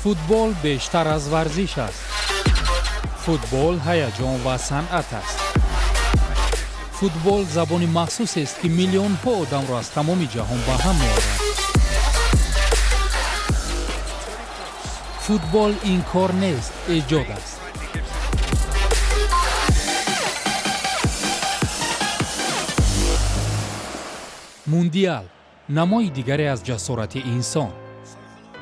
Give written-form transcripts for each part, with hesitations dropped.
فوتبال بیشتر از ورزش است. فوتبال هیجان و صنعت است. فوتبال زبانی مخصوص است که میلیون ها آدم را از تمام جهان به هم می‌آورد. فوتبال این کار نیست، ایجاد است. موندیال، نمای دیگری از جسارت انسان.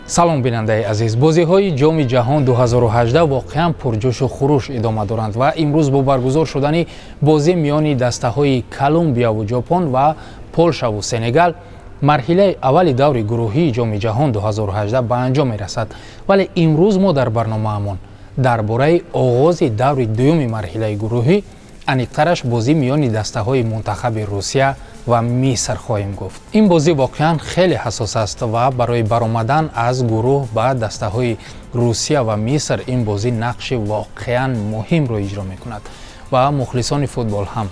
سلام بیننده عزیز، بازی‌های جام جهان 2018 واقعا پرجوش و خروش ادامه دارند و امروز با برگزار شدن بازی میان دسته‌های کلمبیا و ژاپن و پولشا و سنگال مرحله اول دور گروهی جام جهان 2018 به انجام می‌رسد. ولی امروز ما در برنامه‌مان درباره آغاز دور دوم مرحله گروهی انیق‌ترش بازی میان دسته‌های منتخب روسیه و مصر خواهیم گفت. این بازی واقعا خیلی حساس است و برای برآمدن از گروه به دسته‌های روسیه و مصر این بازی نقش واقعا مهم رو اجرا می‌کند و مخلصان فوتبال هم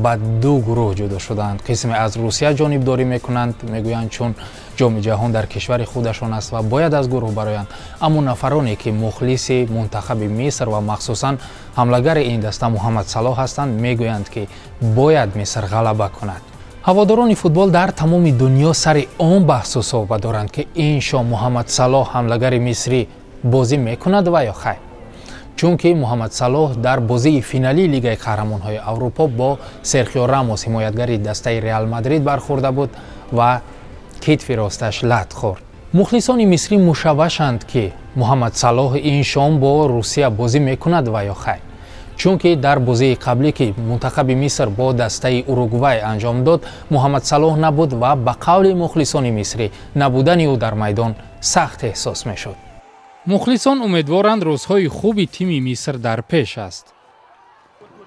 به دو گروه جدا شدند. قسمی از روسیه جانبداری میکنند، میگویند چون جام جهان در کشور خودشان است و باید از گروه برآیند. اما نفرانی که مخلص منتخب مصر و مخصوصا حمله‌گر این دسته محمد صلاح هستند میگویند که باید مصر غلبه کند. هواداران فوتبال در تمام دنیا سر آن بحث و صحبت دارند که این شام محمد صلاح حمله‌گر مصری بازی میکند و یا خیر. چون که محمد صلاح در بازی فینالی لیگ قهرمان‌های اروپا با سرخیو راموس حمایتگر دسته ریال مادرید برخورده بود و کتف راستش لط خورد. مخلصان مصری مشوشند که محمد صلاح این شام با روسیه بازی میکند و یا خیر. چون که در بازی قبلی که منتخب مصر با دسته اوروگوئه انجام داد محمد صلاح نبود و به قول مخلصان مصری نبودن او در میدان سخت احساس میشد. مخلصان امیدوارند روزهای خوبی تیم مصر در پیش است.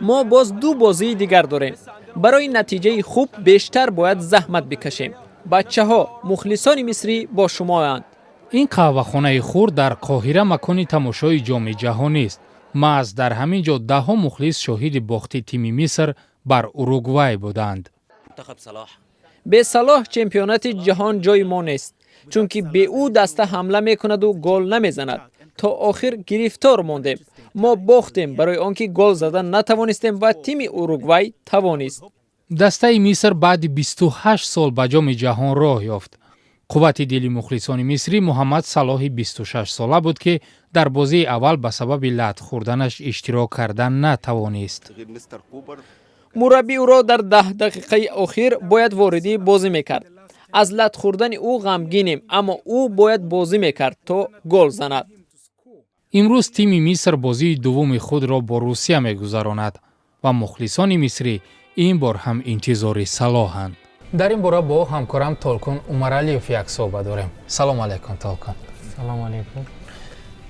ما باز دو بازی دیگر داریم. برای نتیجه خوب بیشتر باید زحمت بکشیم. بچه‌ها، مخلصان مصری با شما اند. این قهوه‌خانه خرد در قاهره مکان تماشای جام جهانی است. محض در همین جا ده ها مخلص شاهد باخت تیم مصر بر اوروگوئه بودند. به صلاح چمپیونات جهان جای ما نیست. چون که به او دسته حمله میکند و گل نمیزند. تا آخر گرفتار ماندیم. ما باختیم برای آنکه گل زدن نتوانستیم و تیم اوروگوئه توانست. دسته مصر بعد 28 سال به جام جهان راه یافت. قوت دل مخلصان مصری محمد صلاح 26 ساله بود که در بازی اول به سبب لط خوردنش اشتراک کردن نتوانست. مربی او را در 10 دقیقه اخیر باید واردی بازی میکرد. از لط خوردن او غمگینیم اما او باید بازی میکرد تا گل زند. امروز تیم مصر بازی دوم خود را با روسیه میگذراند و مخلصان مصری این بار هم انتظار صلاحند. در این باره با همکارم تالکون عمرعلیوف یک صحبت داریم. سلام علیکم تالکون. سلام علیکم.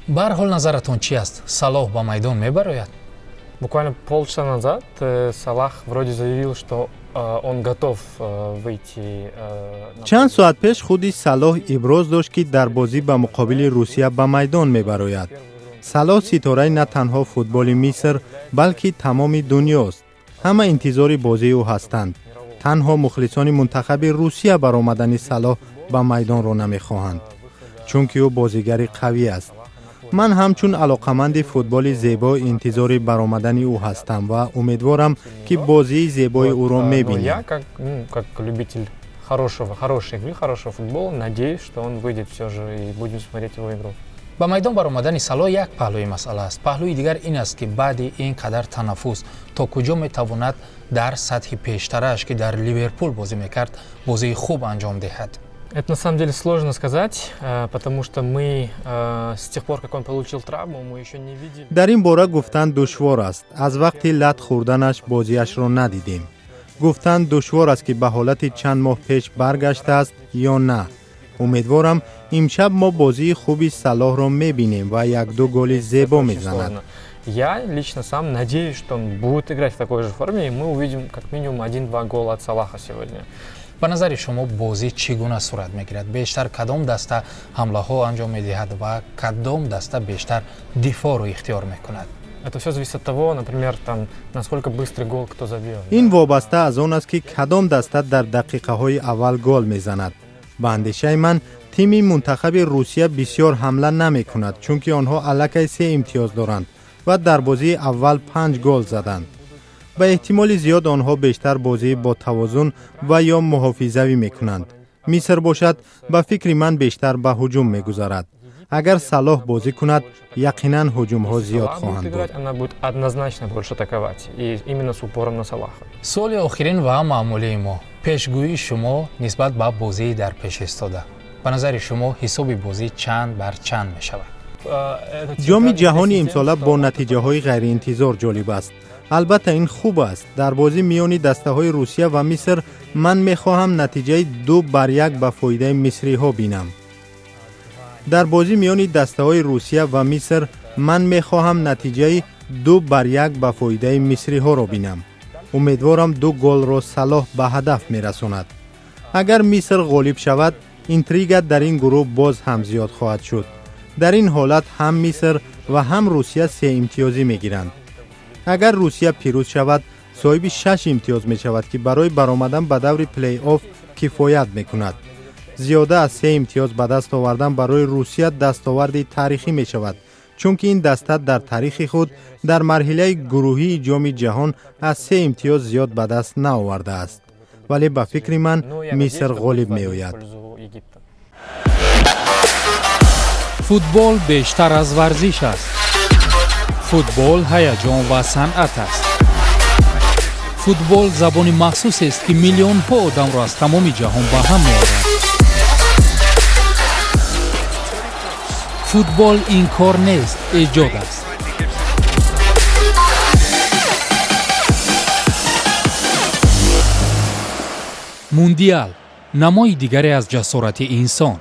به هر حال نظرتون چی است؟ صلاح به میدان میبراید؟ Буквально полчаса назад Салах вроде заявил, что он готов выйти. چند ساعت پیش خودی صلاح ابراز داشت که در بازی به مقابل روسیه به میدان میبراید. صلاح ستاره نه تنها فوتبال مصر بلکه تمام دنیاست. همه انتظار بازی او هستند. تنها مخلصان منتخب روسیه برآمدن صلاح به میدان را نمیخواهند. چون که او بازیگر قوی است. من همچون علاقمند فوتبال زیبا انتظار برآمدن او هستم و امیدوارم که بازی زیبای او را می‌بینیم. Я как любитель хорошей игры, хорошего футбола, надеюсь, что он выйдет все же и будем смотреть его игру. به میدان برآمدن صلاح یک پهلوی مسئله است. پهلوی دیگر این است که بعد این قدر تنفس تا کجا میتواند در سطح پیشترش که در لیورپول بازی میکرد بازی خوب انجام دهد. Это на самом деле сложно сказать, потому что мы с тех пор, как он получил травму, мы еще не видели. در این باره گفتن دشوار است. از وقتی لط خوردنش بازیش را ندیدیم. گفتن دشوار است که به حالت چند ماه پیش برگشته است یا نه. امیدوارم امشب ما بازی خوبی صلاح را می‌بینیم و یک دو گل زیبا می‌زند. Я лично сам надеюсь, что он будет играть в такой же форме, и мы увидим как минимум 1-2 гола от Салаха сегодня. به نظر شما بازی چگونه صورت میگیرد؟ بیشتر کدام دسته حمله ها انجام میدهد و کدام دسته بیشتر دفاع رو اختیار میکند؟ Это все зависит от того, например, там насколько быстрый гол кто забьет. این وابسته از آن است که کدام دسته در دقیقه های اول گل میزند. به اندیشه من تیم منتخب روسیه بسیار حمله نمی کند چونکه آنها الکی 3 امتیاز دارند و در بازی اول 5 گل زدند. به احتمال زیاد آنها بیشتر بازی با توازن و یا محافظه‌ای میکنند. مصر باشد به فکر من بیشتر به هجوم میگذارد. اگر صلاح بازی کند یقینا هجوم ها زیاد خواهند بود. Она будет однозначно больше атаковать. И именно с упором на Салаха. суоли охирин ва маъмулии мо пешгӯии шумо нисбат ба бозии дар пеш истода ба назари шумо ҳисоби бозӣ чанд бар чанд мешавад? جام جهانی امسال با نتیجه های غیر انتظار جالب است. البته این خوب است. در بازی میان دسته های روسیه و مصر من میخواهم نتیجه 2-1 به فایده مصری ها بینم. در بازی میان دسته های روسیه و مصر من میخواهم نتیجه 2-1 به فایده مصری ها را بینم. امیدوارم 2 گل را صلاح به هدف میرساند. اگر مصر غالب شود اینتریگ در این گروه باز هم زیاد خواهد شد. در این حالت هم مصر و هم روسیه 3 امتیازی میگیرند. اگر روسیه پیروز شود صاحب 6 امتیاز می شود که برای برآمدن به دور پلی آف کفایت میکند. زیاده از 3 امتیاز به دست آوردن برای روسیه دستاوردی تاریخی می شود چون که این دسته در تاریخ خود در مرحله گروهی جام جهان از 3 امتیاز زیاد به دست نآورده است. ولی به فکر من مصر غالب می آید. футбол бештар аз варзиш аст. футбол ҳаяҷон ва санъат аст. футбол забони махсусест ки миллионҳо одамро аз тамоми ҷаҳон ба ҳам меорад. футбол инкор нест, эҷод аст. мундиал намои дигаре аз ҷасорати инсон.